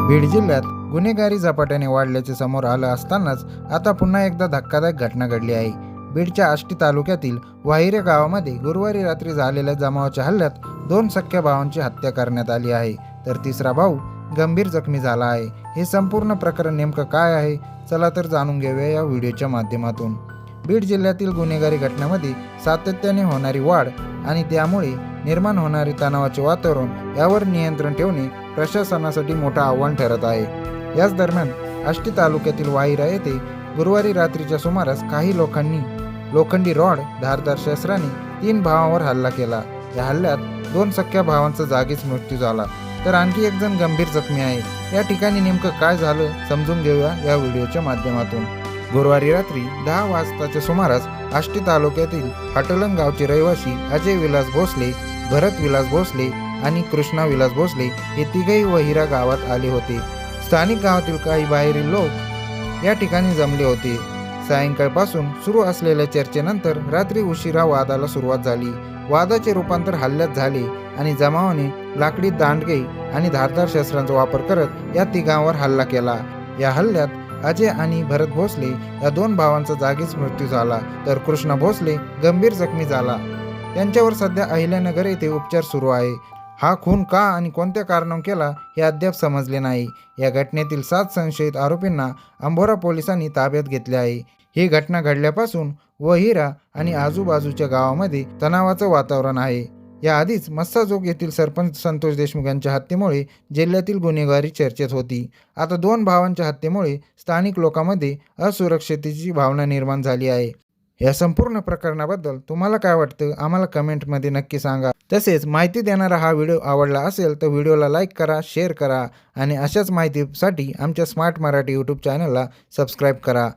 बीड जिल्ह्यात गुन्हेगारी झपाट्याने वाढल्याचे समोर आलं असतानाच आता पुन्हा एकदा धक्कादायक घटना घडली आहे। बीडच्या आष्टी तालुक्यातील वाहिरे गावामध्ये गुरुवारी रात्री झालेल्या जमावाच्या हल्ल्यात 2 सख्ख्या भावांची हत्या करण्यात आली आहे, तर तिसरा भाऊ गंभीर जखमी झाला आहे। हे संपूर्ण प्रकरण नेमकं काय आहे, चला तर जाणून घेऊया या व्हिडिओच्या माध्यमातून। बीड जिल्ह्यातील गुन्हेगारी घटनांमध्ये सातत्याने होणारी वाढ आणि त्यामुळे निर्माण होणारे तणावाचे वातावरण यावर नियंत्रण ठेवणे प्रशासनासाठी मोठं आव्हान ठरत आहे। याच दरम्यान आष्टी तालुक्यातील वाहिरा येथे गुरुवारी रात्रीच्या सुमारास काही लोकांनी लोखंडी रॉड धारदार शस्त्राने 3 भावांवर हल्ला केला। या हल्ल्यात 2 सख्ख्या भावांचा जागीच मृत्यू झाला, तर आणखी एक जण गंभीर जखमी आहे। या ठिकाणी नेमकं काय झालं समजून घेऊया या व्हिडिओच्या माध्यमातून। गुरुवारी रात्री 10 वाजताच्या सुमारास आष्टी तालुक्यातील हाटलंग गावचे रहिवासी अजय विलास भोसले, भरत विलास भोसले आणि कृष्णा विलास भोसले हे तिघेही वहिरा गावात आले होते। स्थानिक गावातील काही बाहेरील लोक या ठिकाणी जमले होते। सायंकाळपासून सुरू असलेल्या चर्चेनंतर रात्री उशिरा वादाला सुरुवात झाली। वादाचे रूपांतर हल्ल्यात झाले आणि जमावाने लाकडी दांडगे आणि धारदार शस्त्रांचा वापर करत या तिघांवर हल्ला केला। या हल्ल्यात अजय आणि भरत भोसले या 2 भावांचा जागीच मृत्यू झाला, तर कृष्णा भोसले गंभीर जखमी झाला। त्यांच्यावर सध्या अहिल्यानगर येथे उपचार सुरू आहे। हा खून का आणि कोणत्या कारणाने केला हे अद्याप समजले नाही। या घटनेतील 7 संशयित आरोपींना अंभोरा पोलिसांनी ताब्यात घेतले आहे। ही घटना घडल्यापासून वहिरा आणि आजूबाजूच्या गावामध्ये तणावाचं वातावरण आहे। याआधीच मस्साजोग येथील सरपंच संतोष देशमुख यांच्या हत्येमुळे जिल्ह्यातील गुन्हेगारी चर्चेत होती। आता 2 भावांच्या हत्येमुळे स्थानिक लोकांमध्ये असुरक्षिततेची भावना निर्माण झाली आहे। या संपूर्ण प्रकरणाबद्दल तुम्हाला काय वाटतं आम्हाला कमेंटमध्ये नक्की सांगा। तसेच माहिती देणारा हा व्हिडिओ आवडला असेल तर व्हिडिओला लाईक करा, शेअर करा आणि अशाच माहितीसाठी आमच्या स्मार्ट मराठी यूट्यूब चॅनलला सबस्क्राईब करा।